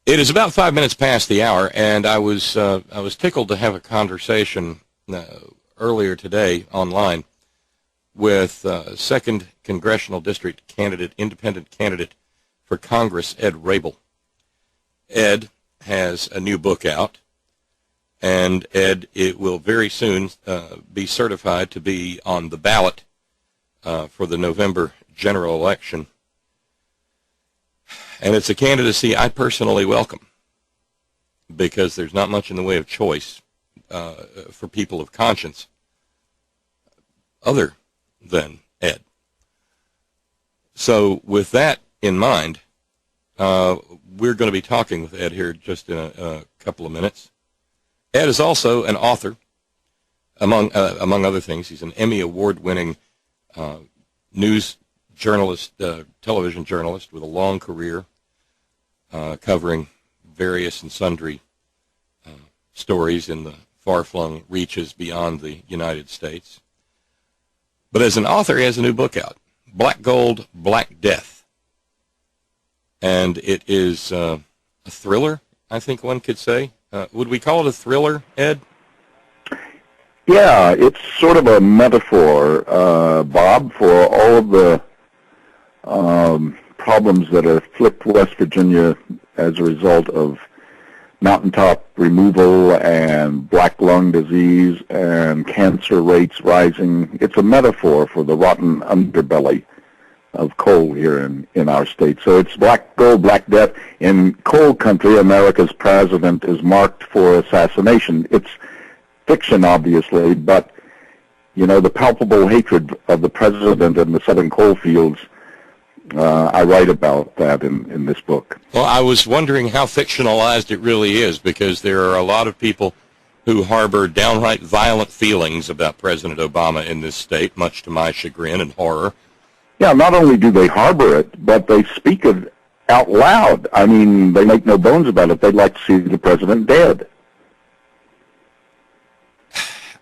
It is about 5 minutes past the hour, and I was tickled to have a conversation earlier today online with second congressional district candidate, independent candidate for Congress, Ed Rabel. Ed has a new book out, and Ed, it will very soon be certified to be on the ballot for the November general election. And it's a candidacy I personally welcome, because there's not much in the way of choice for people of conscience other than Ed. So with that in mind, we're going to be talking with Ed here just in a couple of minutes. Ed is also an author, among other things. He's an Emmy Award-winning news journalist, television journalist with a long career covering various and sundry stories in the far-flung reaches beyond the United States. But as an author, he has a new book out, Black Gold, Black Death. And it is a thriller, I think one could say. Would we call it a thriller, Ed? Yeah, it's sort of a metaphor, Bob, for all of the problems that afflict West Virginia as a result of mountaintop removal and black lung disease and cancer rates rising. It's a metaphor for the rotten underbelly of coal here in our state. So it's black gold, black death. In coal country, America's president is marked for assassination. It's fiction, obviously, but, you know, the palpable hatred of the president in the southern coal fields, I write about that in this book. Well, I was wondering how fictionalized it really is, because there are a lot of people who harbor downright violent feelings about President Obama in this state, much to my chagrin and horror. Yeah, not only do they harbor it, but they speak it out loud. I mean, they make no bones about it. They'd like to see the president dead.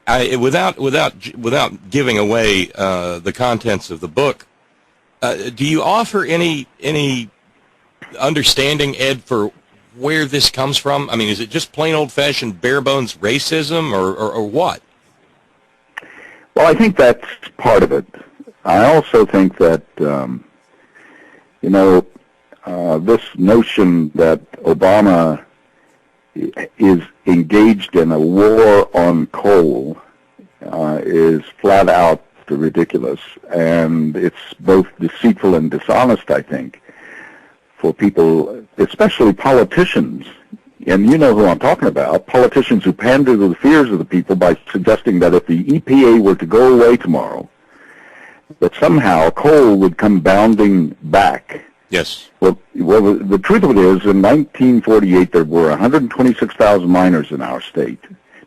Without giving away the contents of the book, do you offer any understanding, Ed, for where this comes from? I mean, is it just plain old-fashioned bare-bones racism, or what? Well, I think that's part of it. I also think that, this notion that Obama is engaged in a war on coal is flat out ridiculous, and it's both deceitful and dishonest, I think, for people, especially politicians, and you know who I'm talking about, politicians who pander to the fears of the people by suggesting that if the EPA were to go away tomorrow, that somehow coal would come bounding back. Yes. Well, the truth of it is, in 1948, there were 126,000 miners in our state.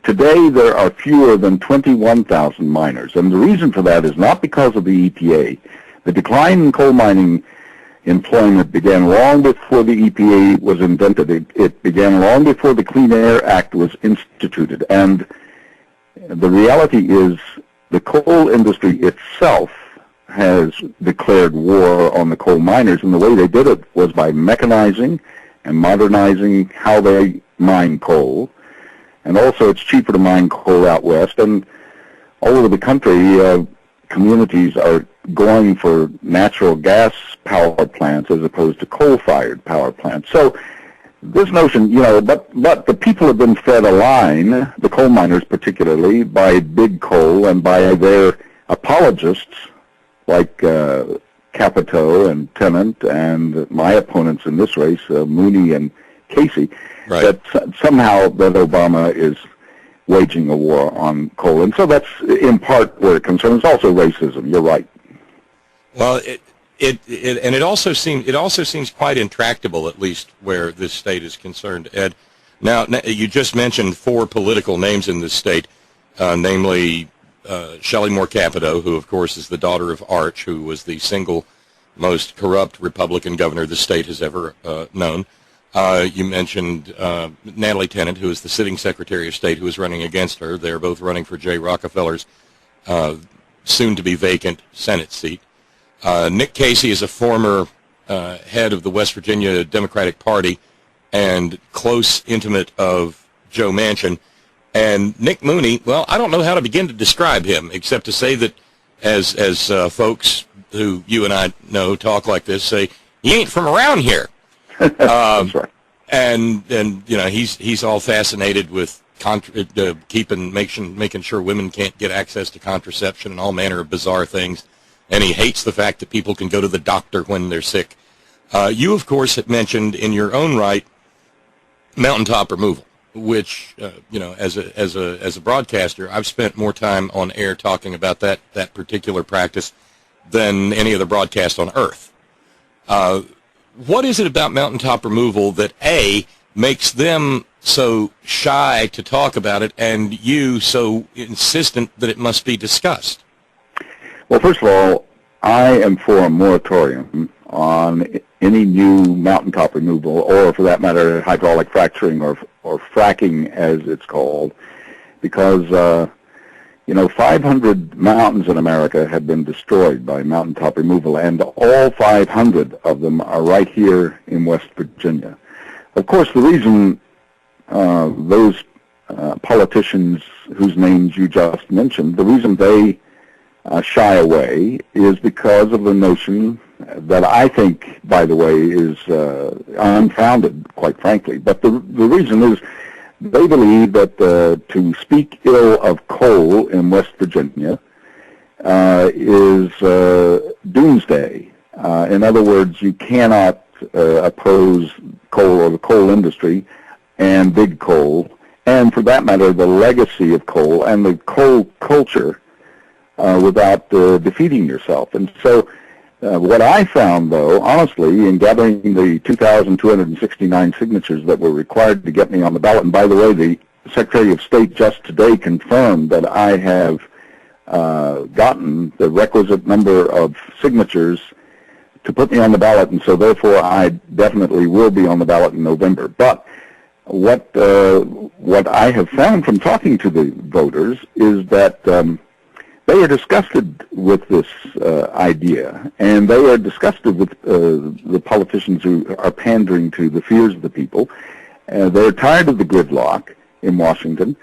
Today, there are fewer than 21,000 miners, and the reason for that is not because of the EPA. The decline in coal mining employment began long before the EPA was invented. It began long before the Clean Air Act was instituted, and the reality is the coal industry itself has declared war on the coal miners, and the way they did it was by mechanizing and modernizing how they mine coal. And also, it's cheaper to mine coal out west. And all over the country, communities are going for natural gas power plants as opposed to coal-fired power plants. So this notion, but the people have been fed a line, the coal miners particularly, by big coal and by their apologists like Capito and Tennant and my opponents in this race, Mooney and Casey, right, that somehow that Obama is waging a war on coal. And so that's in part where it concerns also racism. You're right. Well, it also seems quite intractable, at least where this state is concerned, Ed. Now, you just mentioned four political names in this state, namely Shelley Moore Capito, who, of course, is the daughter of Arch, who was the single most corrupt Republican governor the state has ever known. You mentioned Natalie Tennant, who is the sitting Secretary of State, who is running against her. They're both running for Jay Rockefeller's soon-to-be vacant Senate seat. Nick Casey is a former head of the West Virginia Democratic Party and close intimate of Joe Manchin. And Nick Mooney, well, I don't know how to begin to describe him, except to say that as folks who you and I know talk like this say, he ain't from around here. That's right. And you know, he's all fascinated with making sure women can't get access to contraception and all manner of bizarre things. And he hates the fact that people can go to the doctor when they're sick. You, of course, had mentioned in your own right mountaintop removal, which you know, as a broadcaster, I've spent more time on air talking about that particular practice than any other broadcast on earth. What is it about mountaintop removal that A, makes them so shy to talk about it, and you so insistent that it must be discussed? Well, first of all, I am for a moratorium on any new mountaintop removal, or for that matter, hydraulic fracturing or fracking, as it's called, because 500 mountains in America have been destroyed by mountaintop removal, and all 500 of them are right here in West Virginia. Of course, the reason those politicians whose names you just mentioned, the reason they shy away is because of the notion that I think, by the way, is unfounded, quite frankly. But the reason is they believe that to speak ill of coal in West Virginia is doomsday. In other words, you cannot oppose coal or the coal industry and big coal, and for that matter, the legacy of coal and the coal culture without defeating yourself. And so what I found, though, honestly, in gathering the 2,269 signatures that were required to get me on the ballot, and by the way, the Secretary of State just today confirmed that I have gotten the requisite number of signatures to put me on the ballot, and so therefore I definitely will be on the ballot in November. But what I have found from talking to the voters is that they are disgusted with this idea, and they are disgusted with the politicians who are pandering to the fears of the people. They're tired of the gridlock in Washington,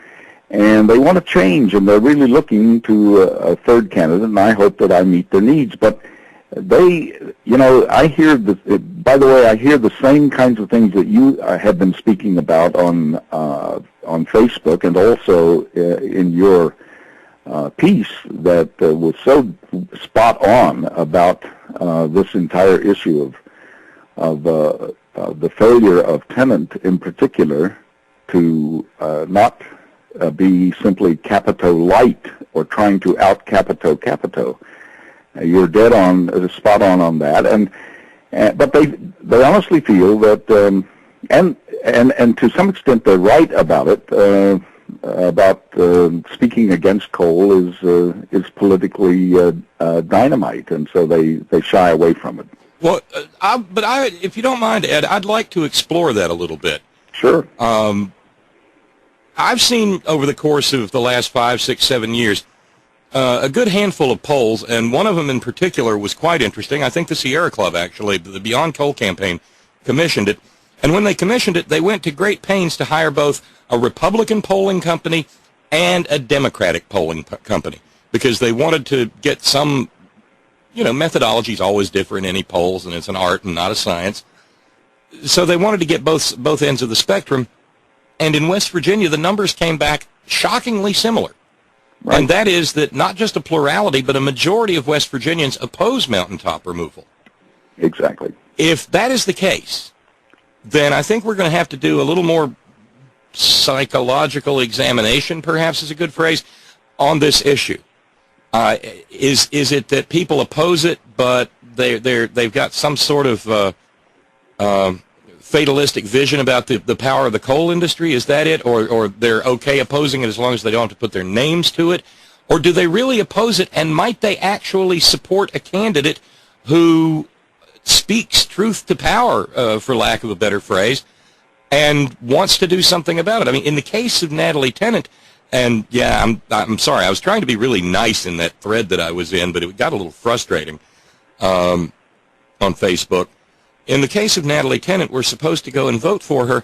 and they want to change, and they're really looking to a third candidate, and I hope that I meet their needs. But they, I hear by the way, I hear the same kinds of things that you have been speaking about on Facebook, and also in your piece that was so spot on about this entire issue of the failure of Tennant in particular to not be simply Capito light or trying to out Capito Capito. You're dead on, spot on that, but they honestly feel that, and to some extent they're right about it. About speaking against coal is politically dynamite, and so they shy away from it. Well, if you don't mind, Ed, I'd like to explore that a little bit. Sure. I've seen over the course of the last 5, 6, 7 years a good handful of polls, and one of them in particular was quite interesting. I think the Sierra Club, actually, the Beyond Coal campaign, commissioned it. And when they commissioned it, they went to great pains to hire both a Republican polling company and a Democratic polling company, because they wanted to get some, methodology is always different in any polls, and it's an art and not a science. So they wanted to get both ends of the spectrum. And in West Virginia, the numbers came back shockingly similar. Right. And that is that not just a plurality, but a majority of West Virginians oppose mountaintop removal. Exactly. If that is the case, then I think we're going to have to do a little more psychological examination, perhaps is a good phrase, on this issue. Is it that people oppose it, but they've got some sort of fatalistic vision about the power of the coal industry? Is that it? Or they're okay opposing it as long as they don't have to put their names to it? Or do they really oppose it, and might they actually support a candidate who speaks truth to power, for lack of a better phrase, and wants to do something about it? I mean, in the case of Natalie Tennant, and yeah, I'm sorry, I was trying to be really nice in that thread that I was in, but it got a little frustrating on Facebook. In the case of Natalie Tennant, we're supposed to go and vote for her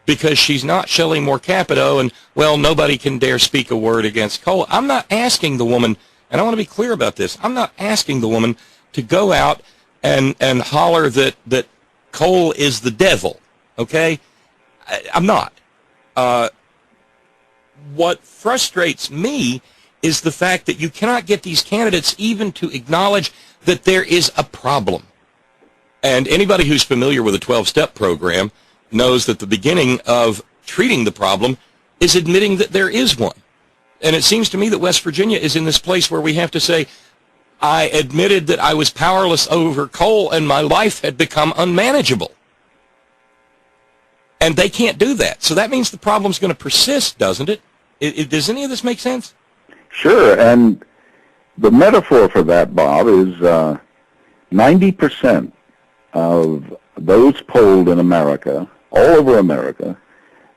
because she's not Shelley Moore Capito, and, well, nobody can dare speak a word against coal. I'm not asking the woman, and I want to be clear about this, I'm not asking the woman to go out and holler that coal is the devil, okay? I'm not. What frustrates me is the fact that you cannot get these candidates even to acknowledge that there is a problem. And anybody who's familiar with a 12-step program knows that the beginning of treating the problem is admitting that there is one. And it seems to me that West Virginia is in this place where we have to say, I admitted that I was powerless over coal and my life had become unmanageable. And they can't do that. So that means the problem's going to persist, doesn't it? Does any of this make sense? Sure, and the metaphor for that, Bob, is 90% of those polled in America, all over America,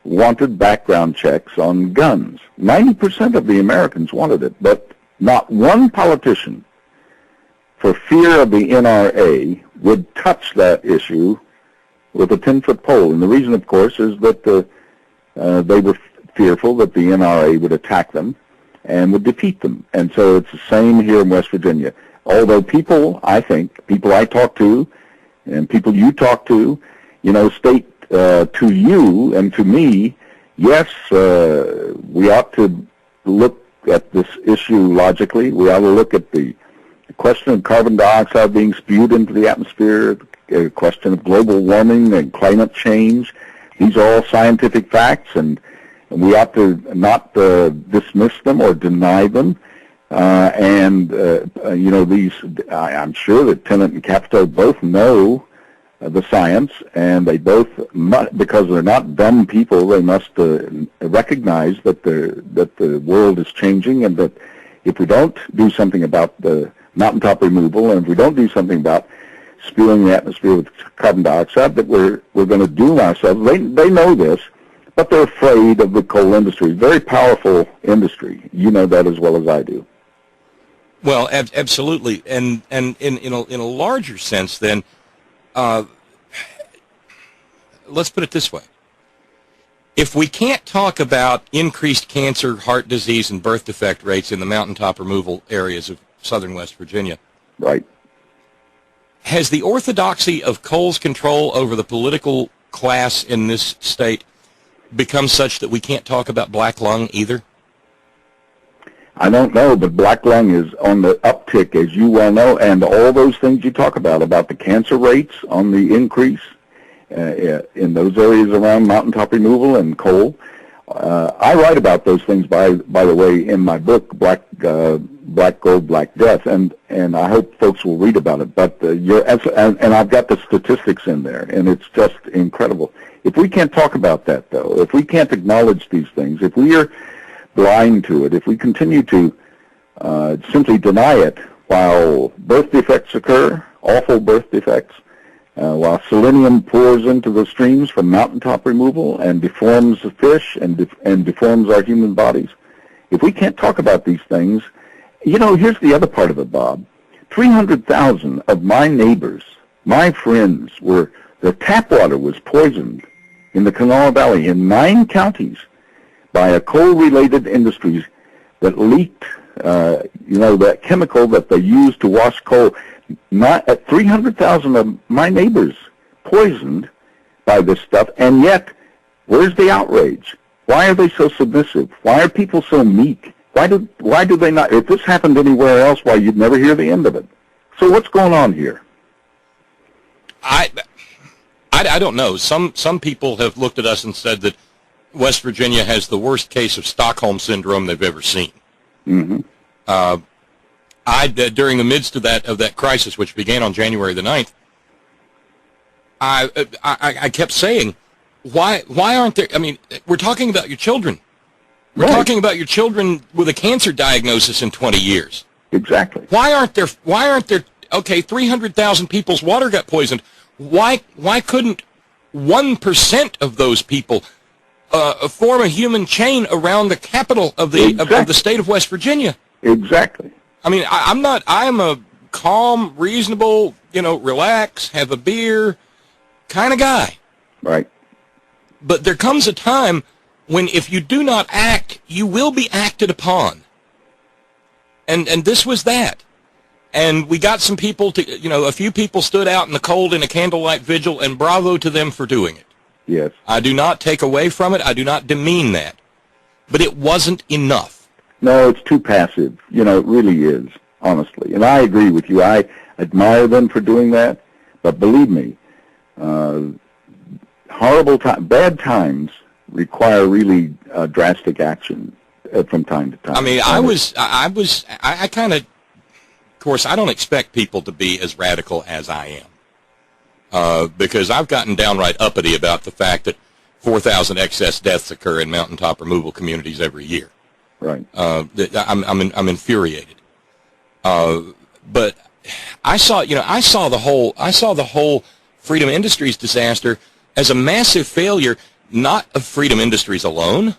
wanted background checks on guns. 90% of the Americans wanted it, but not one politician, for fear of the NRA, would touch that issue with a 10-foot pole. And the reason, of course, is that they were fearful that the NRA would attack them and would defeat them. And so it's the same here in West Virginia. Although people, I think, people I talk to and people you talk to, state to you and to me, yes, we ought to look at this issue logically. We ought to look at the question of carbon dioxide being spewed into the atmosphere, the question of global warming and climate change. These are all scientific facts, and we ought to not dismiss them or deny them. These, I'm sure that Tennant and Capito both know the science, and they both, because they're not dumb people, they must recognize that the world is changing, and that if we don't do something about the mountaintop removal, and if we don't do something about spewing the atmosphere with carbon dioxide, that we're going to doom ourselves. They know this, but they're afraid of the coal industry. Very powerful industry. You know that as well as I do. Well, absolutely, and in a larger sense, then, let's put it this way: if we can't talk about increased cancer, heart disease, and birth defect rates in the mountaintop removal areas of southern West Virginia, right? Has the orthodoxy of coal's control over the political class in this state become such that we can't talk about black lung either? I don't know, but black lung is on the uptick, as you well know, and all those things you talk about the cancer rates on the increase in those areas around mountaintop removal and coal. I write about those things, by the way, in my book, Black Gold, Black Death, and I hope folks will read about it. But and I've got the statistics in there, and it's just incredible. If we can't talk about that, though, if we can't acknowledge these things, if we are blind to it, if we continue to simply deny it while birth defects occur, awful birth defects, while selenium pours into the streams from mountaintop removal and deforms the fish and deforms our human bodies, if we can't talk about these things, here's the other part of it, Bob. 300,000 of my neighbors, my friends, their tap water was poisoned in the Kanawha Valley in 9 counties by a coal-related industries that leaked, that chemical that they used to wash coal. Not at 300,000 of my neighbors poisoned by this stuff, and yet, where's the outrage? Why are they so submissive? Why are people so meek? Why do they not? If this happened anywhere else, why, you'd never hear the end of it. So what's going on here? I don't know. Some people have looked at us and said that West Virginia has the worst case of Stockholm Syndrome they've ever seen. Mm-hmm. During the midst of that crisis, which began on January the 9th, I kept saying, why aren't there? I mean, we're talking about your children. We're right. talking about your children with a cancer diagnosis in 20 years. Exactly. Why aren't there? Okay, 300,000 people's water got poisoned. Why couldn't 1% of those people form a human chain around the capital of the state of West Virginia? Exactly. I mean, I'm a calm, reasonable, relax, have a beer kind of guy. Right. But there comes a time when if you do not act, you will be acted upon. And this was that. And we got some people a few people stood out in the cold in a candlelight vigil, and bravo to them for doing it. Yes. I do not take away from it. I do not demean that. But it wasn't enough. No, it's too passive. It really is, honestly. And I agree with you. I admire them for doing that. But believe me, bad times require really drastic action from time to time. I mean, I kind of course, I don't expect people to be as radical as I am, because I've gotten downright uppity about the fact that 4,000 excess deaths occur in mountaintop removal communities every year. Right. I'm infuriated. But I saw the whole Freedom Industries disaster as a massive failure, not of Freedom Industries alone,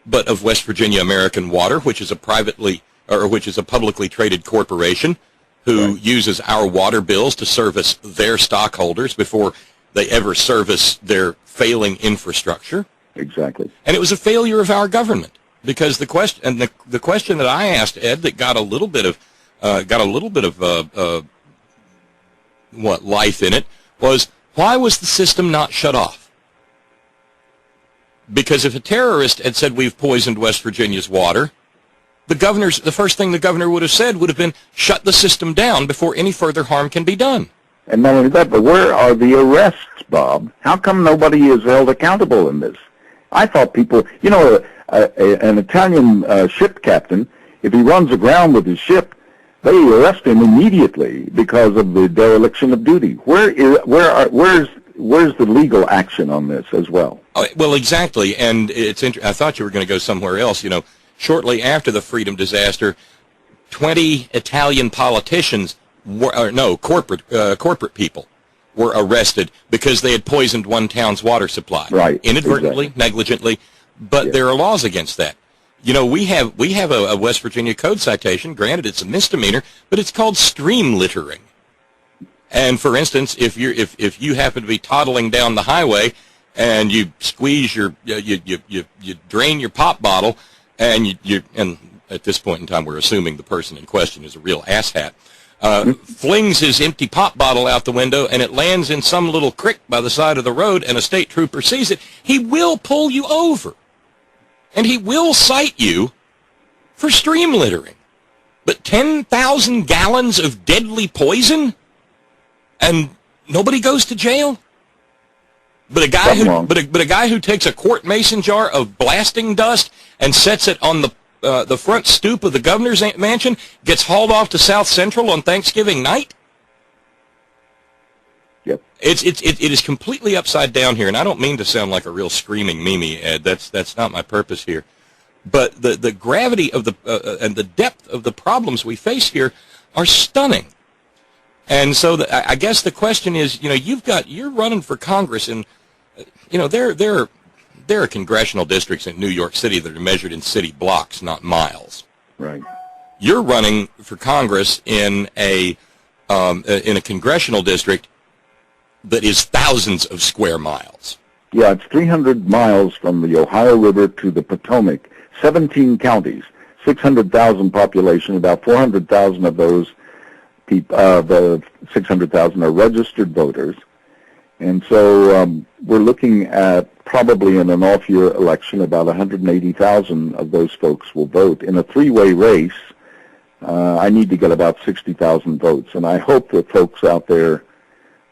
but of West Virginia American Water, which is a publicly traded corporation who uses our water bills to service their stockholders before they ever service their failing infrastructure. Exactly. And it was a failure of our government, because the question that I asked Ed that got a little bit of life in it was, why was the system not shut off? Because if a terrorist had said we've poisoned West Virginia's water, the first thing the governor would have said would have been, shut the system down before any further harm can be done. And not only that, but where are the arrests, Bob? How come nobody is held accountable in this? I thought people, an Italian ship captain, if he runs aground with his ship, they arrest him immediately because of the dereliction of duty. Where's the legal action on this as well? Well, exactly, and it's I thought you were going to go somewhere else. Shortly after the Freedom disaster, 20 Italian politicians, corporate people, were arrested because they had poisoned one town's water supply. Right. Inadvertently, exactly. Negligently, but there are laws against that. We have a West Virginia code citation. Granted, it's a misdemeanor, but it's called stream littering. And for instance, if you happen to be toddling down the highway and you squeeze you drain your pop bottle, and and at this point in time we're assuming the person in question is a real asshat, flings his empty pop bottle out the window and it lands in some little creek by the side of the road, and a state trooper sees it, he will pull you over. And he will cite you for stream littering. But 10,000 gallons of deadly poison, and nobody goes to jail? But a guy who takes a quart mason jar of blasting dust and sets it on the front stoop of the governor's mansion gets hauled off to South Central on Thanksgiving night? Yep. It is completely upside down here, and I don't mean to sound like a real screaming Mimi, Ed. That's not my purpose here. But the gravity of and the depth of the problems we face here are stunning. And so I guess the question is, you're running for Congress, and there are congressional districts in New York City that are measured in city blocks, not miles. Right. You're running for Congress in a congressional district that is thousands of square miles. Yeah, it's 300 miles from the Ohio River to the Potomac, 17 counties, 600,000 population. About 400,000 of those the 600,000 are registered voters. And so we're looking at probably in an off-year election, about 180,000 of those folks will vote. In a three-way race, I need to get about 60,000 votes. And I hope that folks out there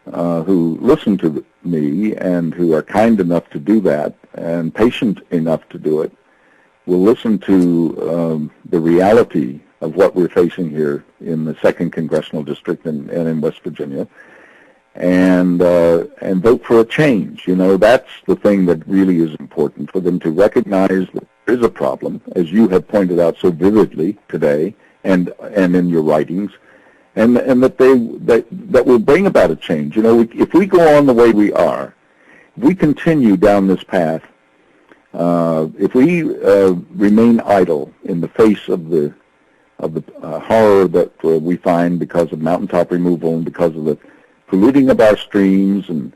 who listen to me and who are kind enough to do that and patient enough to do it will listen to the reality of what we're facing here in the 2nd Congressional District and in West Virginia, and vote for a change. That's the thing that really is important, for them to recognize that there is a problem, as you have pointed out so vividly today and in your writings, and that will bring about a change. If we go on the way we are, if we continue down this path, if we remain idle in the face of the the horror that we find because of mountaintop removal and because of the polluting of our streams and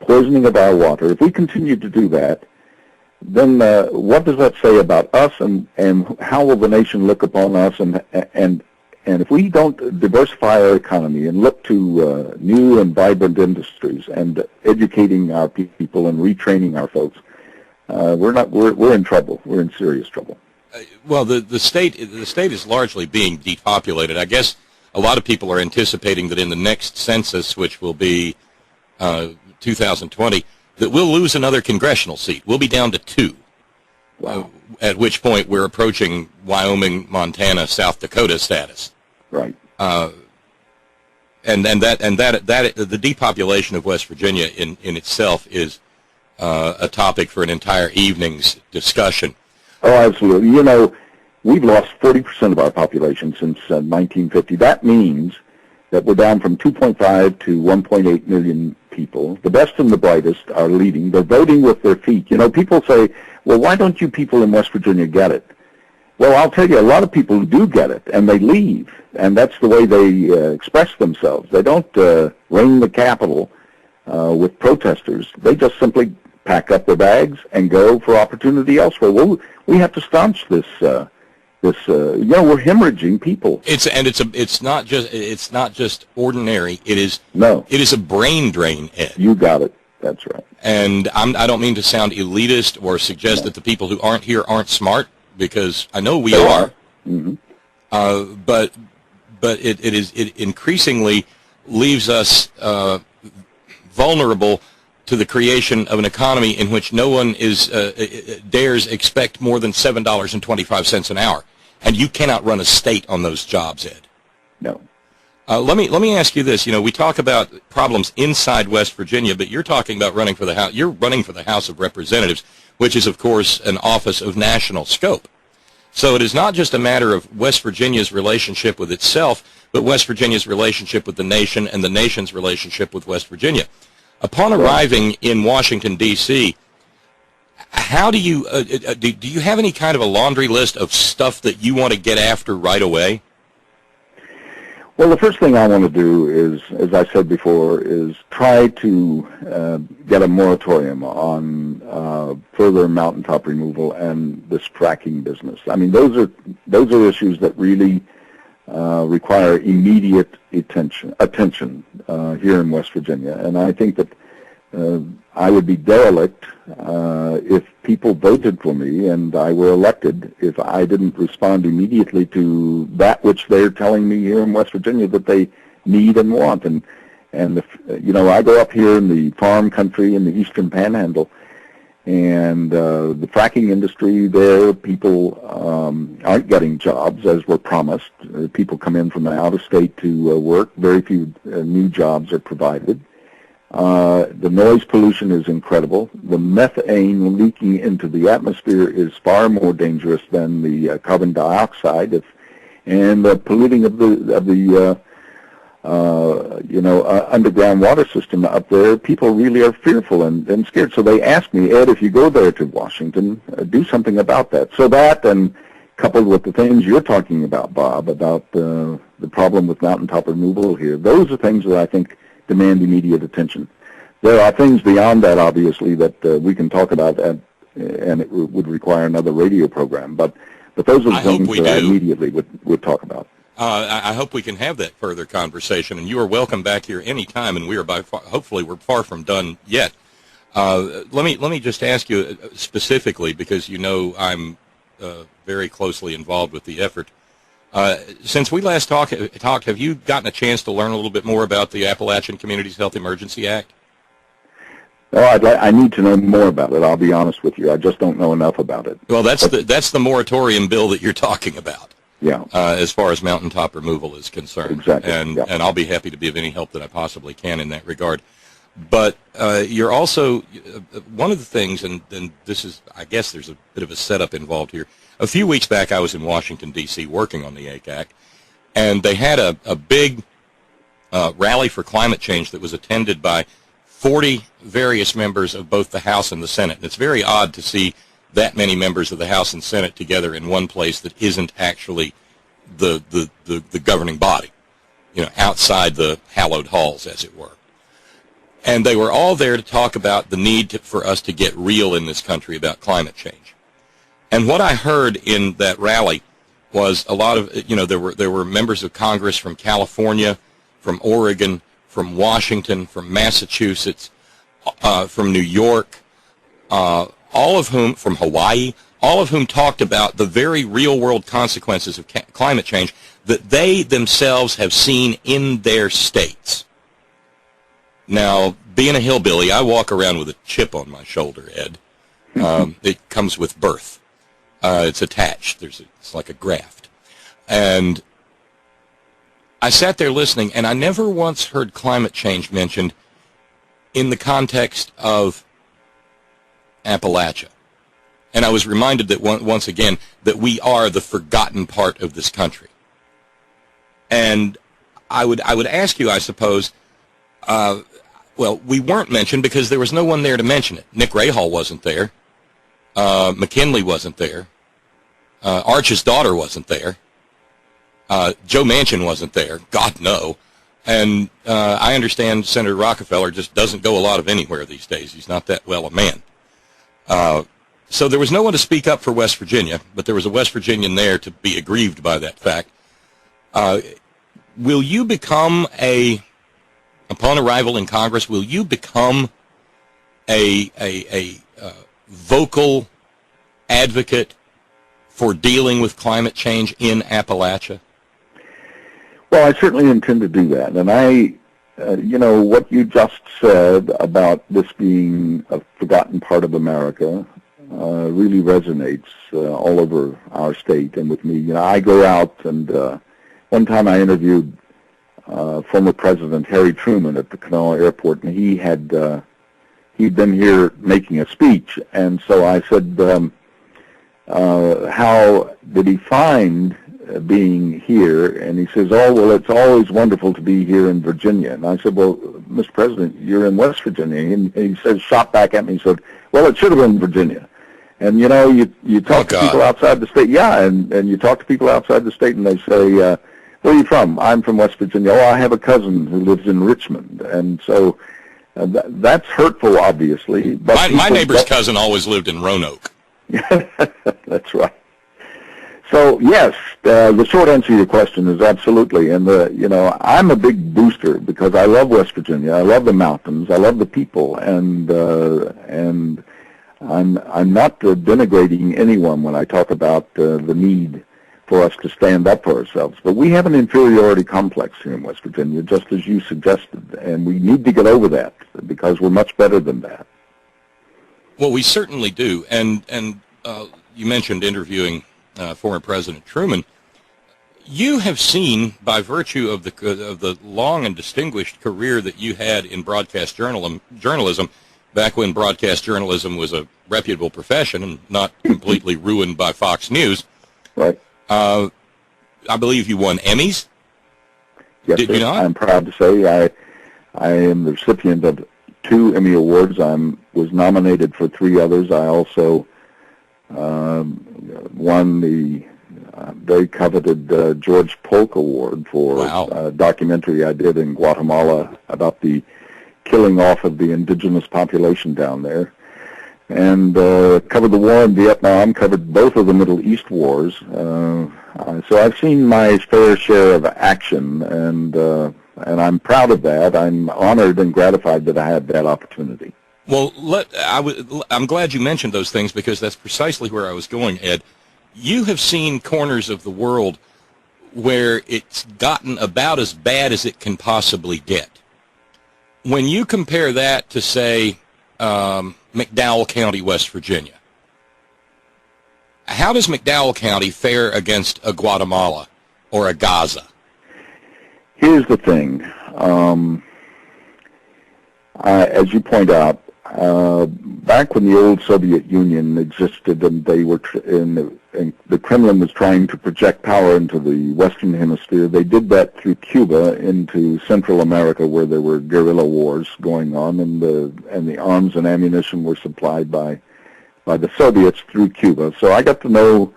poisoning of our water, if we continue to do that, then what does that say about us, and how will the nation look upon us? And if we don't diversify our economy and look to new and vibrant industries and educating our people and retraining our folks, we're in trouble. We're in serious trouble. Well, the state is largely being depopulated. I guess a lot of people are anticipating that in the next census, which will be 2020, that we'll lose another congressional seat. We'll be down to 2. Wow. At which point we're approaching Wyoming, Montana, South Dakota status. Right. And the depopulation of West Virginia in itself is a topic for an entire evening's discussion. Oh, absolutely. You know, we've lost 40% of our population since 1950. That means that we're down from 2.5 to 1.8 million people. The best and the brightest are leading. They're voting with their feet. You know, people say, well, why don't you people in West Virginia get it? Well, I'll tell you, a lot of people do get it, and they leave, and that's the way they express themselves. They don't ring the Capitol with protesters. They just simply pack up their bags and go for opportunity elsewhere. Well, we have to staunch this. We're hemorrhaging people. It's not just ordinary. It is a brain drain, Ed. You got it. That's right. And I don't mean to sound elitist or suggest that the people who aren't here aren't smart, because I know we are. Mm-hmm. But it increasingly leaves us vulnerable to the creation of an economy in which no one dares expect more than $7.25 an hour, and you cannot run a state on those jobs, Ed. No. Let me ask you this. You know, we talk about problems inside West Virginia, but you're talking about running for the House. You're running for the House of Representatives, which is, of course, an office of national scope. So it is not just a matter of West Virginia's relationship with itself, but West Virginia's relationship with the nation and the nation's relationship with West Virginia. Upon arriving in Washington, D.C., how do you have any kind of a laundry list of stuff that you want to get after right away? Well, the first thing I want to do is, as I said before, is try to get a moratorium on further mountaintop removal and this fracking business. I mean, those are issues that really require immediate attention here in West Virginia. And I think that I would be derelict if people voted for me and I were elected if I didn't respond immediately to that which they're telling me here in West Virginia that they need and want. And I go up here in the farm country in the Eastern Panhandle, and the fracking industry there, people aren't getting jobs as were promised. People come in from out of state to work. Very few new jobs are provided. The noise pollution is incredible. The methane leaking into the atmosphere is far more dangerous than the carbon dioxide. And the polluting of the underground water system up there, people really are fearful and scared. So they ask me, Ed, if you go there to Washington, do something about that. So that, and coupled with the things you're talking about, Bob, about the problem with mountaintop removal here, those are things that I think demand immediate attention. There are things beyond that, obviously, that we can talk about, and it would require another radio program. But those are the things that I immediately would talk about. I hope we can have that further conversation, and you are welcome back here anytime, and we are hopefully we're far from done yet. Let me just ask you specifically, because you know I'm very closely involved with the effort. Since we last talked, have you gotten a chance to learn a little bit more about the Appalachian Communities Health Emergency Act? Oh, I need to know more about it. I'll be honest with you. I just don't know enough about it. Well, that's the moratorium bill that you're talking about. Yeah. As far as mountaintop removal is concerned. Exactly. And I'll be happy to be of any help that I possibly can in that regard. But you're also one of the things, and this is, I guess, there's a bit of a setup involved here. A few weeks back, I was in Washington, D.C., working on the ACAC, and they had a big rally for climate change that was attended by 40 various members of both the House and the Senate. And it's very odd to see that many members of the House and Senate together in one place that isn't actually the governing body, outside the hallowed halls, as it were. And they were all there to talk about the need for us to get real in this country about climate change. And what I heard in that rally was a lot of, there were members of Congress from California, from Oregon, from Washington, from Massachusetts, from New York, all of whom, from Hawaii, all of whom talked about the very real-world consequences of climate change that they themselves have seen in their states. Now, being a hillbilly, I walk around with a chip on my shoulder, Ed. It comes with birth. It's attached. It's like a graft. And I sat there listening, and I never once heard climate change mentioned in the context of Appalachia. And I was reminded that once again that we are the forgotten part of this country. And I would ask you, I suppose, well, we weren't mentioned because there was no one there to mention it. Nick Rahal wasn't there. McKinley wasn't there. Arch's daughter wasn't there. Joe Manchin wasn't there. God, no. And I understand Senator Rockefeller just doesn't go a lot of anywhere these days. He's not that well a man. So there was no one to speak up for West Virginia, but there was a West Virginian there to be aggrieved by that fact. Will you become upon arrival in Congress, will you become a vocal advocate for dealing with climate change in Appalachia? Well, I certainly intend to do that. And what you just said about this being a forgotten part of America really resonates all over our state and with me. I go out, and one time I interviewed former President Harry Truman at the Canoa Airport, and he'd been here making a speech, and so I said, how did he find being here? And he says, oh, well, it's always wonderful to be here in Virginia. And I said, well, Mr. President, you're in West Virginia. And he said, shot back at me and said, well, it should have been Virginia. And, you talk to people outside the state, and you talk to people outside the state, and they say, where are you from? I'm from West Virginia. Oh, I have a cousin who lives in Richmond. And so that's hurtful, obviously. But my neighbor's cousin always lived in Roanoke. That's right. So, yes, the short answer to your question is absolutely. And, I'm a big booster because I love West Virginia. I love the mountains. I love the people. And I'm not denigrating anyone when I talk about the need for us to stand up for ourselves. But we have an inferiority complex here in West Virginia, just as you suggested. And we need to get over that because we're much better than that. Well, we certainly do. And you mentioned interviewing former President Truman. You have seen, by virtue of the long and distinguished career that you had in broadcast journalism, back when broadcast journalism was a reputable profession and not completely ruined by Fox News. Right. I believe you won Emmys. Yes, Did sir. you not? I'm proud to say I am the recipient of 2 Emmy Awards. I was nominated for 3 others. I also won the very coveted George Polk Award for a documentary I did in Guatemala about the killing off of the indigenous population down there. And covered the war in Vietnam, covered both of the Middle East wars. So I've seen my fair share of action, and I'm proud of that. I'm honored and gratified that I had that opportunity. Well, I'm glad you mentioned those things because that's precisely where I was going, Ed. You have seen corners of the world where it's gotten about as bad as it can possibly get. When you compare that to, say, McDowell County, West Virginia, how does McDowell County fare against a Guatemala or a Gaza? Here's the thing. As you point out, back when the old Soviet Union existed and they were the Kremlin was trying to project power into the Western Hemisphere, they did that through Cuba into Central America, where there were guerrilla wars going on, and the arms and ammunition were supplied by the Soviets through Cuba. So I got to know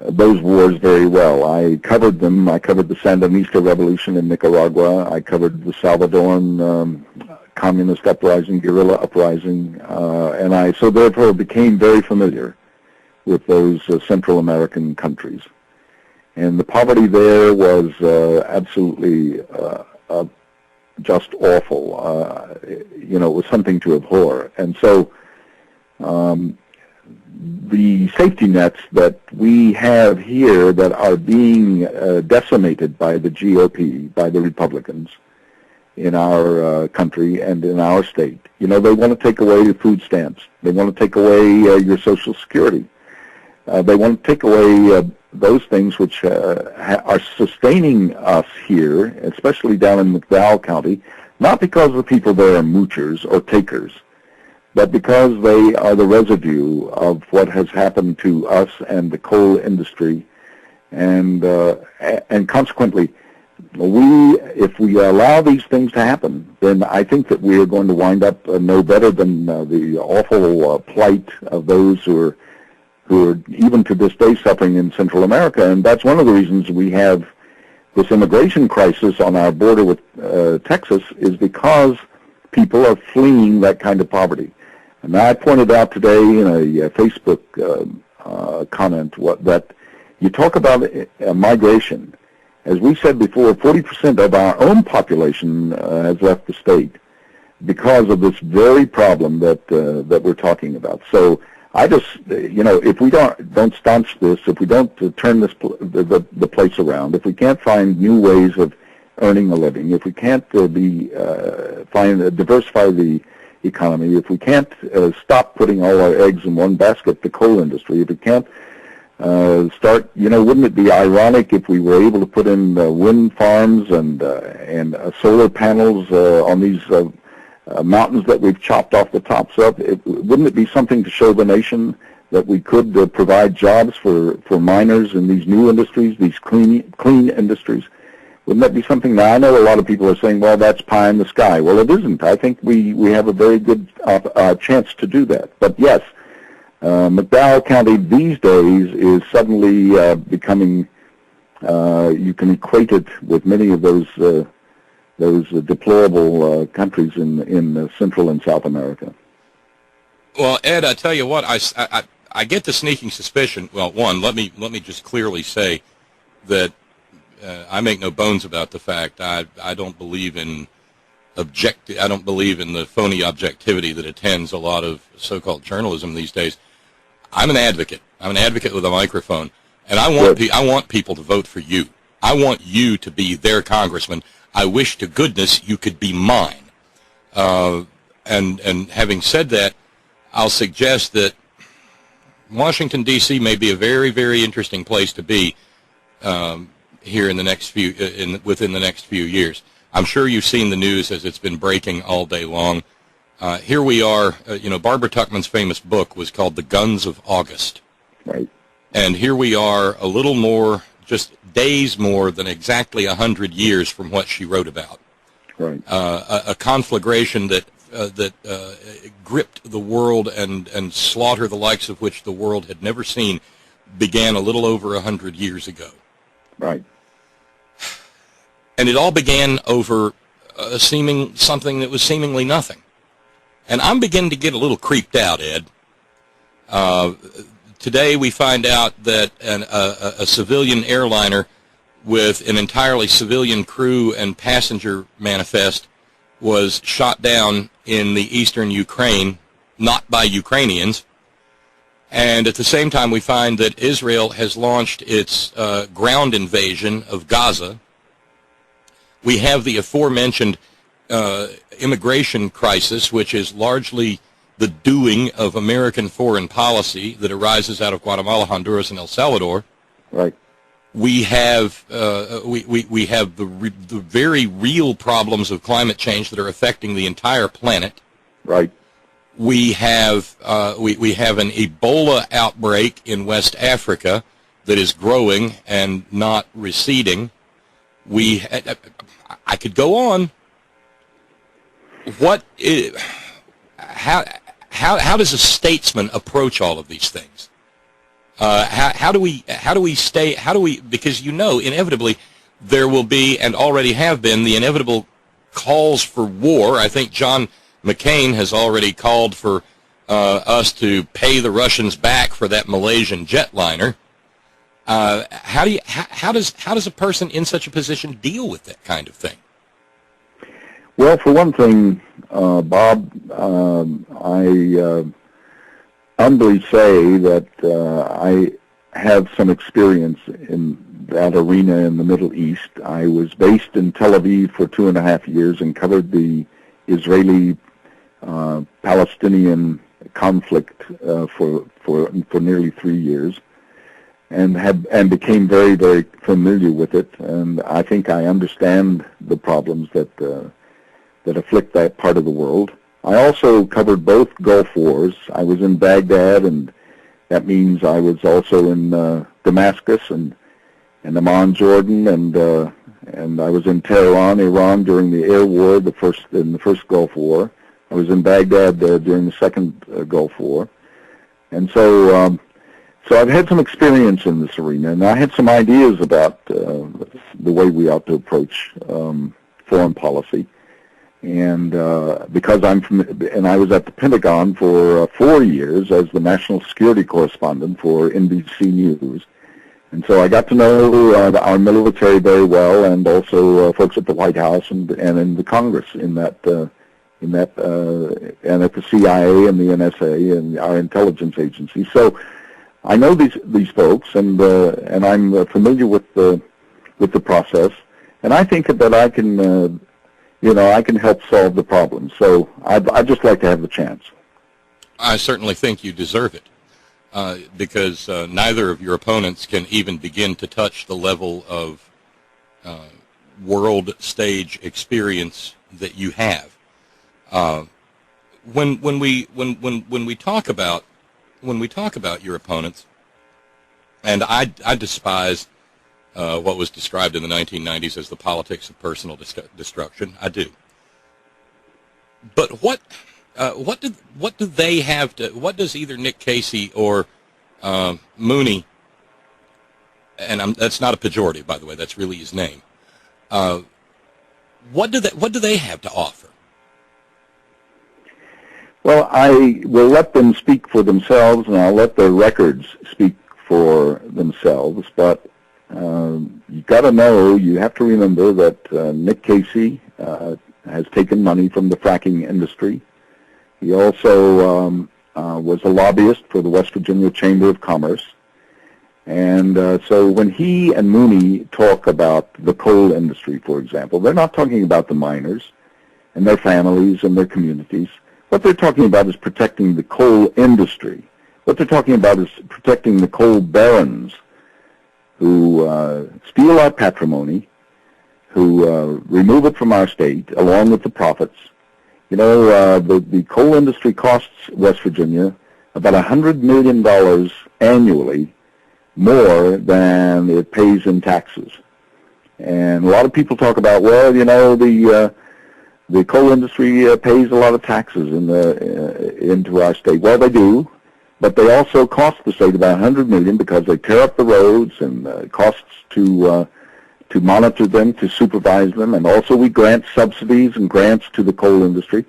those wars very well. I covered them. I covered the Sandinista Revolution in Nicaragua. I covered the Salvadoran communist uprising, guerrilla uprising, and I so therefore became very familiar with those Central American countries. And the poverty there was absolutely just awful. It was something to abhor. And so the safety nets that we have here that are being decimated by the GOP, by the Republicans in our country and in our state. They want to take away your food stamps. They want to take away your Social Security. They want to take away those things which are sustaining us here, especially down in McDowell County, not because the people there are moochers or takers, but because they are the residue of what has happened to us and the coal industry, and consequently, if we allow these things to happen, then I think that we are going to wind up no better than the awful plight of those who are even to this day suffering in Central America. And that's one of the reasons we have this immigration crisis on our border with Texas, is because people are fleeing that kind of poverty. And I pointed out today in a Facebook comment that you talk about migration. As we said before, 40% of our own population has left the state because of this very problem that we're talking about. So I just, if we don't staunch this, if we don't turn the place around, if we can't find new ways of earning a living, if we can't diversify the economy, if we can't stop putting all our eggs in one basket, the coal industry, if we can't start, wouldn't it be ironic if we were able to put in wind farms and solar panels on these mountains that we've chopped off the tops of? Wouldn't it be something to show the nation that we could provide jobs for miners in these new industries, these clean industries? Wouldn't that be something? Now, I know a lot of people are saying, well, that's pie in the sky. Well, it isn't. I think we have a very good chance to do that. But yes, McDowell County these days is suddenly becoming, you can equate it with many of those deplorable countries in Central and South America. Well, Ed, I tell you what, I get the sneaking suspicion. Well, one, let me just clearly say that I make no bones about the fact I don't believe in I don't believe in the phony objectivity that attends a lot of so-called journalism these days. I'm an advocate. I'm an advocate with a microphone, and I want people to vote for you. I want you to be their congressman. I wish to goodness you could be mine. And having said that, I'll suggest that Washington, D.C. may be a very, very interesting place to be here in the next within the next few years. I'm sure you've seen the news as it's been breaking all day long. Here we are. Barbara Tuchman's famous book was called The Guns of August. Right. And here we are, a little more, just days more than exactly 100 years from what she wrote about. Right. A conflagration that gripped the world and slaughter the likes of which the world had never seen began a little over 100 years ago. Right. And it all began over something that was seemingly nothing. And I'm beginning to get a little creeped out, Ed. Today we find out that a civilian airliner with an entirely civilian crew and passenger manifest was shot down in the eastern Ukraine, not by Ukrainians. And at the same time, we find that Israel has launched its ground invasion of Gaza. We have the aforementioned immigration crisis, which is largely the doing of American foreign policy that arises out of Guatemala, Honduras, and El Salvador. Right. We have we have the very real problems of climate change that are affecting the entire planet. Right. We have we have an Ebola outbreak in West Africa that is growing and not receding. I could go on. How does a statesman approach all of these things? How do we because inevitably there will be, and already have been, the inevitable calls for war. I think John McCain has already called for us to pay the Russians back for that Malaysian jetliner. How does a person in such a position deal with that kind of thing? Well, for one thing, Bob, I humbly say that I have some experience in that arena in the Middle East. I was based in Tel Aviv for 2.5 years and covered the Israeli-Palestinian conflict for nearly 3 years, and became very, very familiar with it. And I think I understand the problems that afflict that part of the world. I also covered both Gulf Wars. I was in Baghdad, and that means I was also in Damascus and Amman, Jordan, and I was in Tehran, Iran during the air war, in the first Gulf War. I was in Baghdad during the second Gulf War, and so I've had some experience in this arena, and I had some ideas about the way we ought to approach foreign policy. And because I was at the Pentagon for 4 years as the national security correspondent for NBC News, and so I got to know our military very well, and also folks at the White House and in the Congress and at the CIA and the NSA and our intelligence agency. So I know these folks, and I'm familiar with the process, and I think that I can. I can help solve the problem. So I'd just like to have the chance. I certainly think you deserve it, because neither of your opponents can even begin to touch the level of world stage experience that you have. When we talk about your opponents, and I despise what was described in the 1990s as the politics of personal destruction. I do. But what do they have to? What does either Nick Casey or Mooney? And that's not a pejorative, by the way. That's really his name. What do they have to offer? Well, I will let them speak for themselves, and I'll let their records speak for themselves. But you got to know, you have to remember that Nick Casey has taken money from the fracking industry. He also was a lobbyist for the West Virginia Chamber of Commerce. And so when he and Mooney talk about the coal industry, for example, they're not talking about the miners and their families and their communities. What they're talking about is protecting the coal industry. What they're talking about is protecting the coal barons who steal our patrimony, who remove it from our state along with the profits. The coal industry costs West Virginia about $100 million annually more than it pays in taxes. And a lot of people talk about, the coal industry pays a lot of taxes into our state. Well, they do. But they also cost the state about $100 million because they tear up the roads, and costs to monitor them, to supervise them, and also we grant subsidies and grants to the coal industry.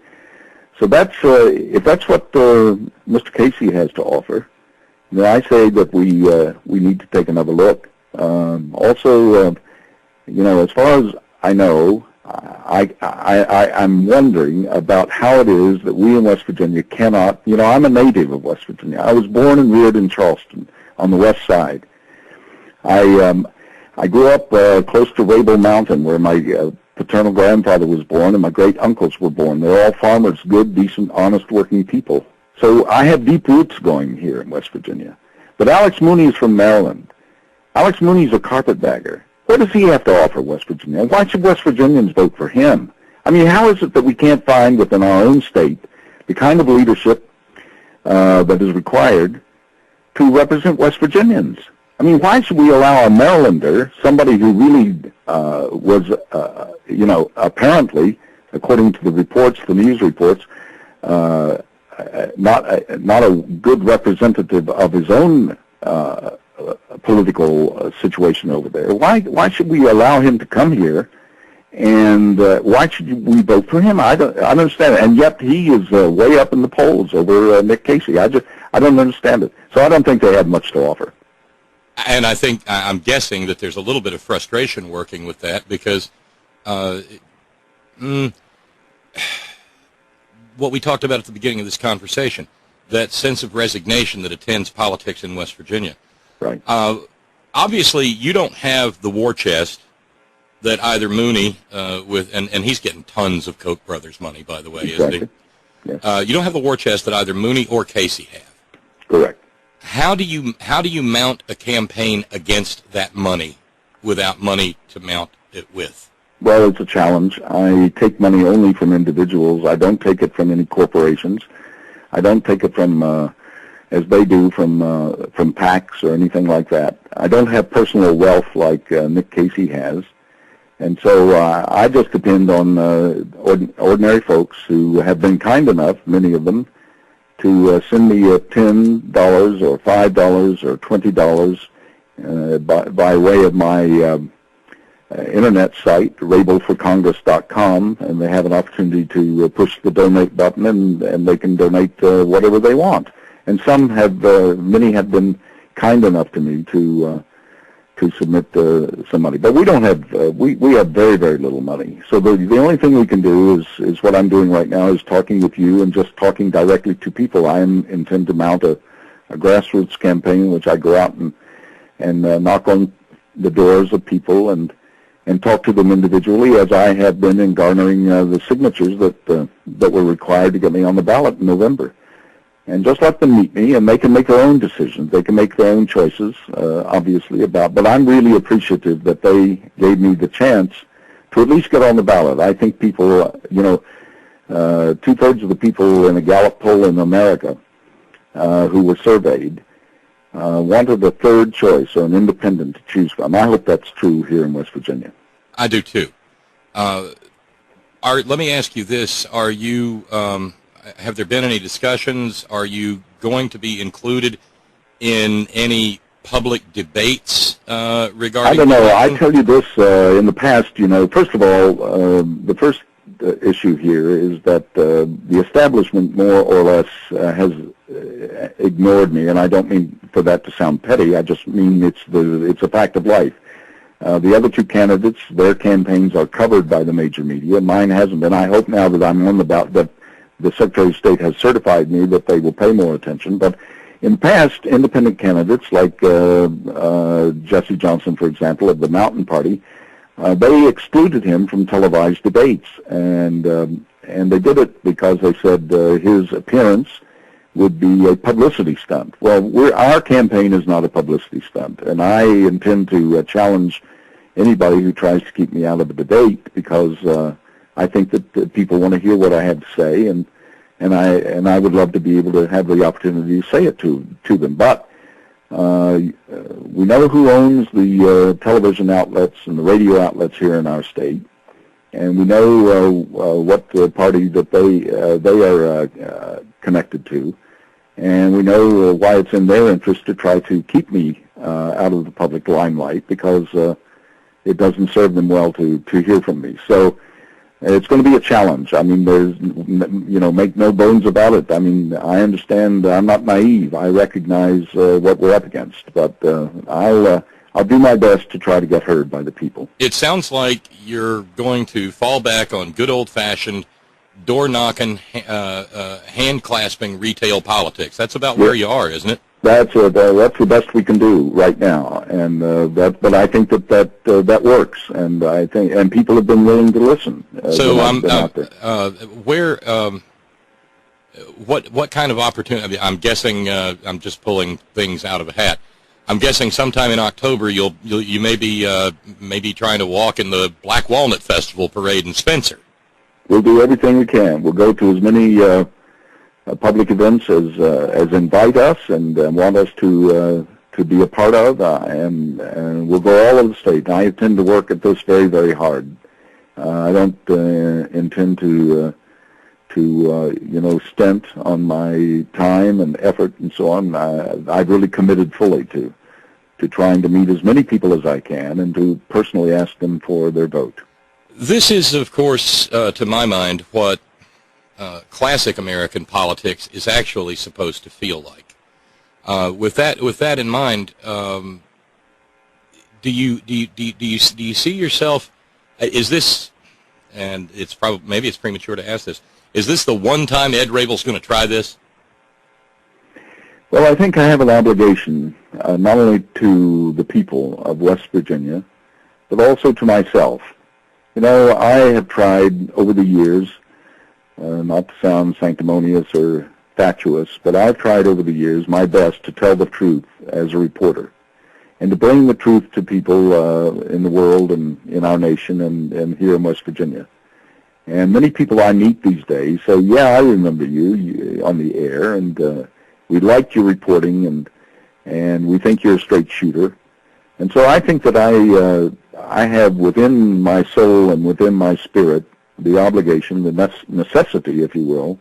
So that's if that's what Mr. Casey has to offer, then I say that we need to take another look. Also, as far as I know, I'm wondering about how it is that we in West Virginia cannot, I'm a native of West Virginia. I was born and reared in Charleston on the west side. I grew up close to Rabel Mountain, where my paternal grandfather was born and my great uncles were born. They're all farmers, good, decent, honest working people. So I have deep roots going here in West Virginia. But Alex Mooney is from Maryland. Alex Mooney is a carpetbagger. What does he have to offer West Virginia? Why should West Virginians vote for him? I mean, how is it that we can't find within our own state the kind of leadership that is required to represent West Virginians? I mean, why should we allow a Marylander, somebody who really was, apparently, according to the reports, the news reports, not a good representative of his own political situation over there. Why should we allow him to come here? And why should we vote for him? I don't understand it. And yet he is way up in the polls over Nick Casey. I don't understand it. So I don't think they have much to offer. And I'm guessing that there's a little bit of frustration working with that because what we talked about at the beginning of this conversation, that sense of resignation that attends politics in West Virginia. Right. Obviously, you don't have the war chest that either Mooney and he's getting tons of Koch brothers money, by the way, exactly. isn't he? Yes. You don't have the war chest that either Mooney or Casey have. Correct. How do you mount a campaign against that money without money to mount it with? Well, it's a challenge. I take money only from individuals. I don't take it from any corporations. I don't take it from, as they do, from PACs or anything like that. I don't have personal wealth like Nick Casey has. And so I just depend on ordinary folks who have been kind enough, many of them, to send me $10 or $5 or $20 by way of my internet site, rabelforcongress.com, and they have an opportunity to push the donate button, and they can donate whatever they want. And many have been kind enough to me to submit some money. But we don't have, we have very, very little money. So the only thing we can do is what I'm doing right now, is talking with you and just talking directly to people. I intend to mount a grassroots campaign in which I go out and knock on the doors of people and talk to them individually, as I have been in garnering the signatures that were required to get me on the ballot in November. And just let them meet me, and they can make their own decisions. They can make their own choices, obviously, but I'm really appreciative that they gave me the chance to at least get on the ballot. I think people, two-thirds of the people in a Gallup poll in America who were surveyed wanted a third choice, or an independent to choose from. I hope that's true here in West Virginia. I do too. Let me ask you this: Are you? Have there been any discussions? Are you going to be included in any public debates regarding? I don't know. I tell you this: in the past, first of all, the first issue here is that the establishment more or less has ignored me, and I don't mean for that to sound petty. I just mean it's a fact of life. The other two candidates, their campaigns are covered by the major media. Mine hasn't been. I hope now that I'm on the ballot, that the Secretary of State has certified me, that they will pay more attention. But in the past, independent candidates like Jesse Johnson, for example, of the Mountain Party, they excluded him from televised debates, and they did it because they said his appearance would be a publicity stunt. Well, our campaign is not a publicity stunt, and I intend to challenge anybody who tries to keep me out of a debate, because I think that people want to hear what I have to say, and I would love to be able to have the opportunity to say it to them. But we know who owns the television outlets and the radio outlets here in our state, and we know what party that they are connected to, and we know why it's in their interest to try to keep me out of the public limelight, because it doesn't serve them well to hear from me. So it's going to be a challenge. I mean, there's, make no bones about it. I mean, I understand. I'm not naive. I recognize what we're up against, but I'll do my best to try to get heard by the people. It sounds like you're going to fall back on good old-fashioned door-knocking, hand-clasping retail politics. That's about where you are, isn't it? That's the best we can do right now, and but I think that works, and I think people have been willing to listen. So what kind of opportunity? I mean, I'm guessing I'm just pulling things out of a hat. I'm guessing sometime in October you may be trying to walk in the Black Walnut Festival parade in Spencer. We'll do everything we can. We'll go to as many public events as invite us and want us to be a part of, and we'll go all over the state. I intend to work at this very, very hard. I don't intend to stint on my time and effort and so on. I've really committed fully to trying to meet as many people as I can and to personally ask them for their vote. This is, of course, to my mind, what classic American politics is actually supposed to feel like. With that in mind, do you see yourself? Is this, and maybe it's premature to ask this, is this the one time Ed Rabel's going to try this? Well, I think I have an obligation not only to the people of West Virginia, but also to myself. I have tried over the years, not to sound sanctimonious or fatuous, but I've tried over the years my best to tell the truth as a reporter and to bring the truth to people in the world and in our nation and here in West Virginia. And many people I meet these days say, yeah, I remember you on the air, and we liked your reporting, and we think you're a straight shooter. And so I think that I have within my soul and within my spirit the obligation, the necessity, if you will,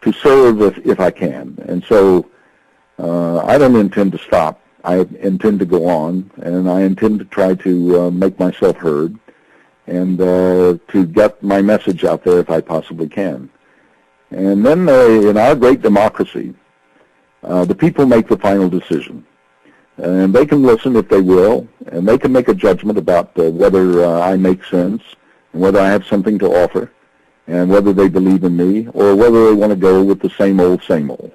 to serve if I can. And so I don't intend to stop. I intend to go on, and I intend to try to make myself heard and to get my message out there if I possibly can. And then in our great democracy, the people make the final decision. And they can listen if they will, and they can make a judgment about whether I make sense and whether I have something to offer and whether they believe in me or whether they want to go with the same old, same old.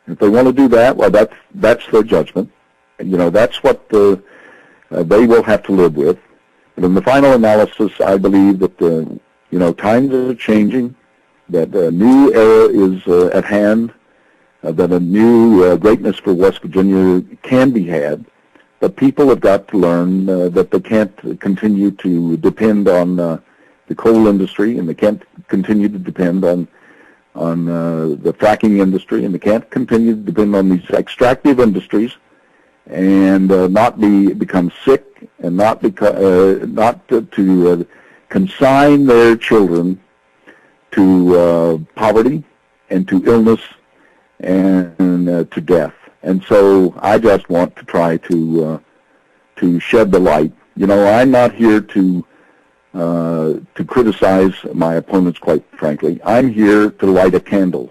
If they want to do that, well, that's their judgment. That's what they will have to live with. But in the final analysis, I believe that times are changing, that a new era is at hand, that a new greatness for West Virginia can be had, but people have got to learn that they can't continue to depend on the coal industry, and they can't continue to depend on the fracking industry, and they can't continue to depend on these extractive industries, and not become sick, and not to consign their children to poverty and to illness and to death. And so I just want to try to shed the light. I'm not here to criticize my opponents, quite frankly. I'm here to light a candle,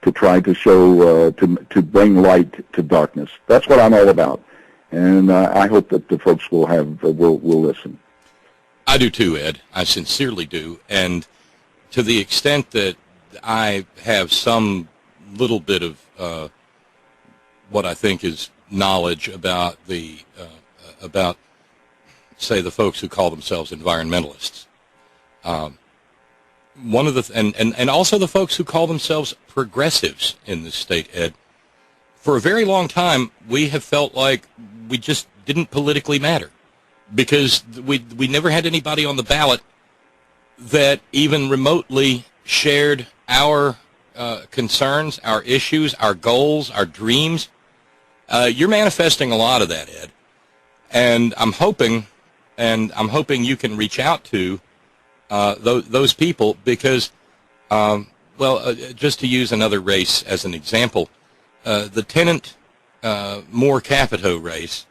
to try to show, to bring light to darkness. That's what I'm all about. And I hope that the folks will listen. I do too, Ed. I sincerely do. And to the extent that I have some little bit of what I think is knowledge about say the folks who call themselves environmentalists, one of the and also the folks who call themselves progressives in this state, Ed. For a very long time, we have felt like we just didn't politically matter because we never had anybody on the ballot that even remotely shared our concerns, our issues, our goals, our dreams. You're manifesting a lot of that, Ed, and I'm hoping you can reach out to those people because, just to use another race as an example, the Tennant-Moore-Capito race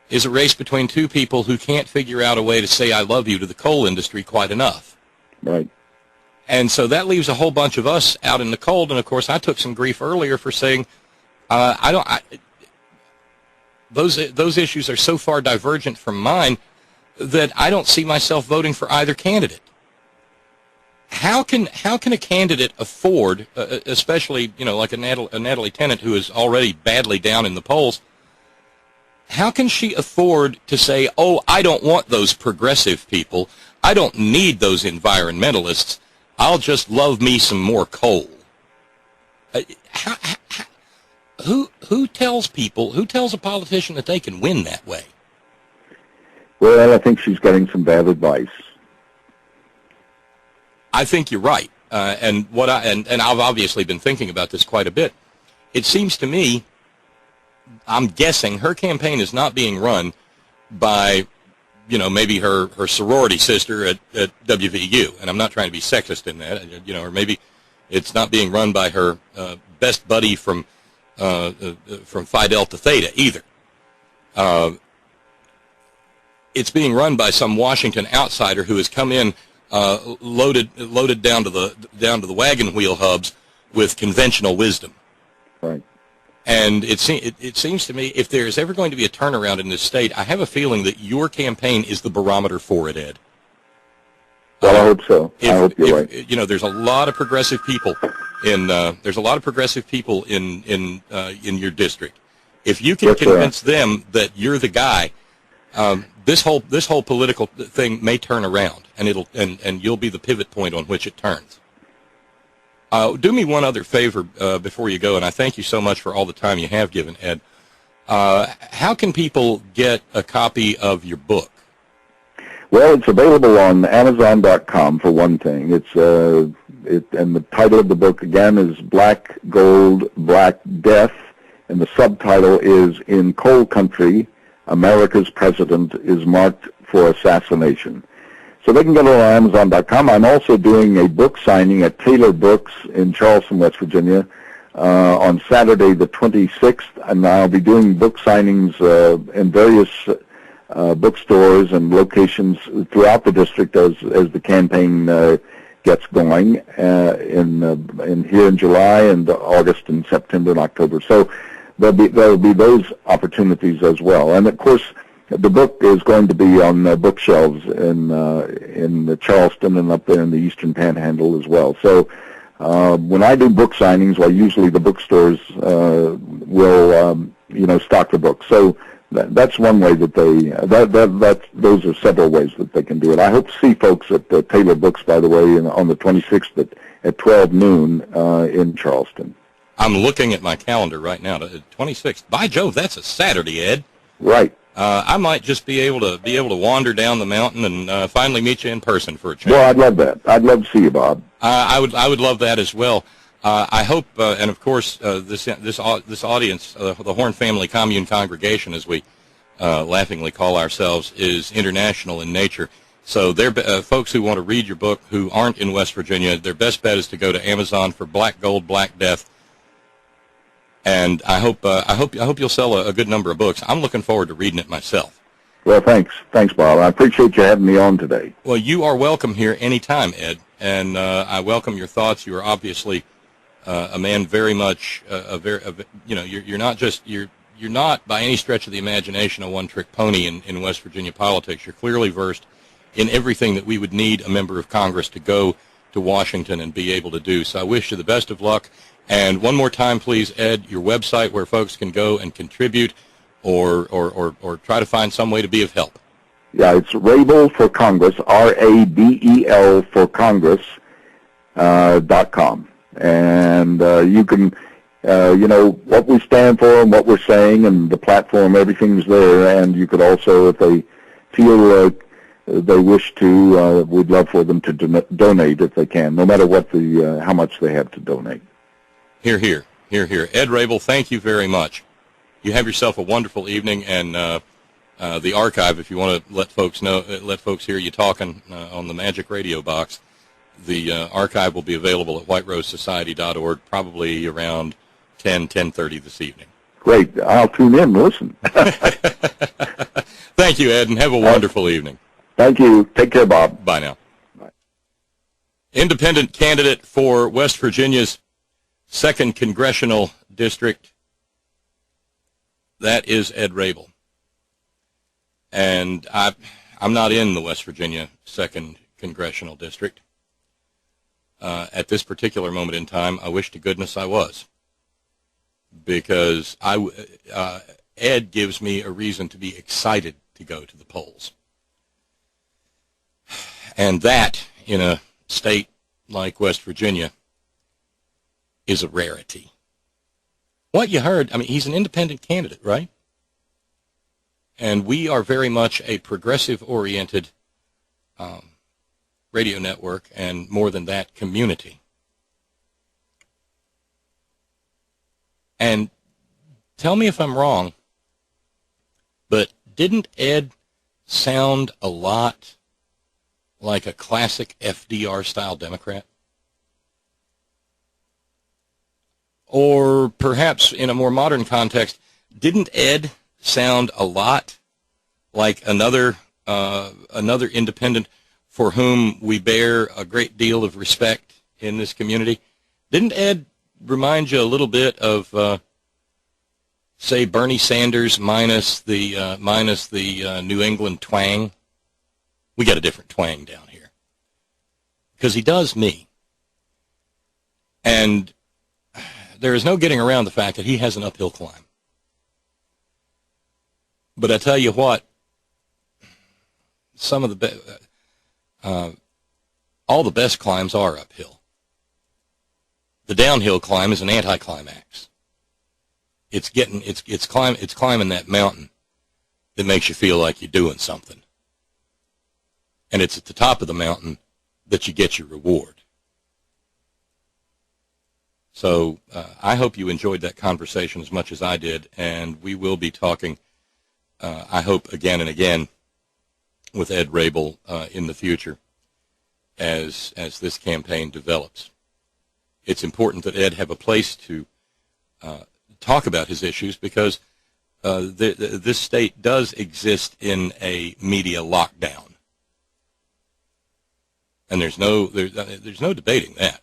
is a race between two people who can't figure out a way to say I love you to the coal industry quite enough. Right. And so that leaves a whole bunch of us out in the cold. And, of course, I took some grief earlier for saying those issues are so far divergent from mine that I don't see myself voting for either candidate. How can a candidate afford, especially like a Natalie Tennant who is already badly down in the polls, how can she afford to say, oh, I don't want those progressive people, I don't need those environmentalists, I'll just love me some more coal? Who tells a politician that they can win that way? Well, I think she's getting some bad advice. I think you're right, and I've obviously been thinking about this quite a bit. It seems to me, I'm guessing her campaign is not being run by maybe her sorority sister at WVU, and I'm not trying to be sexist in that, or maybe it's not being run by her best buddy from Phi Delta Theta either. It's being run by some Washington outsider who has come in loaded down to the wagon wheel hubs with conventional wisdom. Right. And it seems to me, if there is ever going to be a turnaround in this state, I have a feeling that your campaign is the barometer for it, Ed. Well, I hope so. I hope you're right. There's a lot of progressive people in your district. If you can convince them that you're the guy, this whole political thing may turn around, and you'll be the pivot point on which it turns. Do me one other favor before you go, and I thank you so much for all the time you have given, Ed. How can people get a copy of your book? Well, it's available on Amazon.com for one thing. And the title of the book again is Black Gold, Black Death, and the subtitle is In Coal Country, America's President is Marked for Assassination. So they can get it on Amazon.com. I'm also doing a book signing at Taylor Books in Charleston, West Virginia, on Saturday the 26th, and I'll be doing book signings in various bookstores and locations throughout the district as the campaign gets going in here in July and August and September and October. So there'll be those opportunities as well. And of course, the book is going to be on bookshelves in Charleston and up there in the Eastern Panhandle as well. So when I do book signings, well, usually the bookstores will stock the book. So that's one way that those are several ways that they can do it. I hope to see folks at the Taylor Books, by the way, on the 26th at 12 noon in Charleston. I'm looking at my calendar right now. The 26th. By Jove, that's a Saturday, Ed. Right. I might just be able to wander down the mountain and finally meet you in person for a change. Well, I'd love that. I'd love to see you, Bob. I would love that as well. I hope, and of course, this audience, the H.O.R.N. Family Commune Congregation, as we laughingly call ourselves, is international in nature. So folks who want to read your book who aren't in West Virginia, their best bet is to go to Amazon for Black Gold, Black Death. And I hope you'll sell a good number of books. I'm looking forward to reading it myself. Well, thanks, Bob. I appreciate you having me on today. Well, you are welcome here anytime, Ed, and I welcome your thoughts. You are obviously a man very much you're not by any stretch of the imagination a one-trick pony in West Virginia politics. You're clearly versed in everything that we would need a member of Congress to go to Washington and be able to do. So I wish you the best of luck. And one more time, please, Ed, your website where folks can go and contribute or try to find some way to be of help. Yeah, it's Rabel for Congress, RABEL for Congress, .com. And you can, what we stand for and what we're saying and the platform, everything's there. And you could also, if they feel they wish to, we'd love for them to donate if they can, no matter what how much they have to donate. Hear, hear, hear, hear. Ed Rabel, thank you very much. You have yourself a wonderful evening, and the archive, if you want to let folks hear you talking on the Magic Radio Box, the archive will be available at whiterosesociety.org probably around 10:30 this evening. Great. I'll tune in and listen. Thank you, Ed, and have a wonderful evening. Thank you. Take care, Bob. Bye now. Bye. Independent candidate for West Virginia's 2nd Congressional District, that is Ed Rabel. And I'm not in the West Virginia 2nd Congressional District. At this particular moment in time, I wish to goodness I was. Because Ed gives me a reason to be excited to go to the polls. And that, in a state like West Virginia, is a rarity. What you heard, I mean, he's an independent candidate, right? And we are very much a progressive-oriented radio network, and more than that, community. And tell me if I'm wrong, but didn't Ed sound a lot like a classic FDR-style Democrat? Or perhaps in a more modern context, didn't Ed sound a lot like another independent for whom we bear a great deal of respect in this community? Didn't Ed remind you a little bit of, say, Bernie Sanders minus the New England twang? We got a different twang down here, because he does me. And there is no getting around the fact that he has an uphill climb. But I tell you what, some of the all the best climbs are uphill. The downhill climb is an anticlimax. It's climbing that mountain that makes you feel like you're doing something. And it's at the top of the mountain that you get your reward. So I hope you enjoyed that conversation as much as I did, and we will be talking, I hope, again and again with Ed Rabel in the future as this campaign develops. It's important that Ed have a place to talk about his issues, because this state does exist in a media lockdown. And there's no debating that.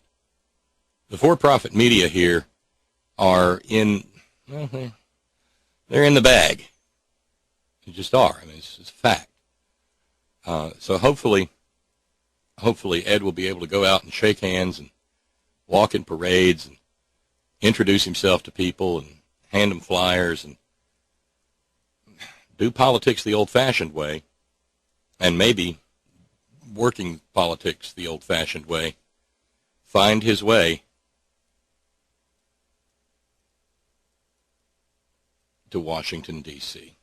The for-profit media here are they're in the bag. They just are. I mean, it's a fact. So hopefully Ed will be able to go out and shake hands and walk in parades and introduce himself to people and hand them flyers and do politics the old-fashioned way, and maybe working politics the old-fashioned way, find his way to Washington, D.C.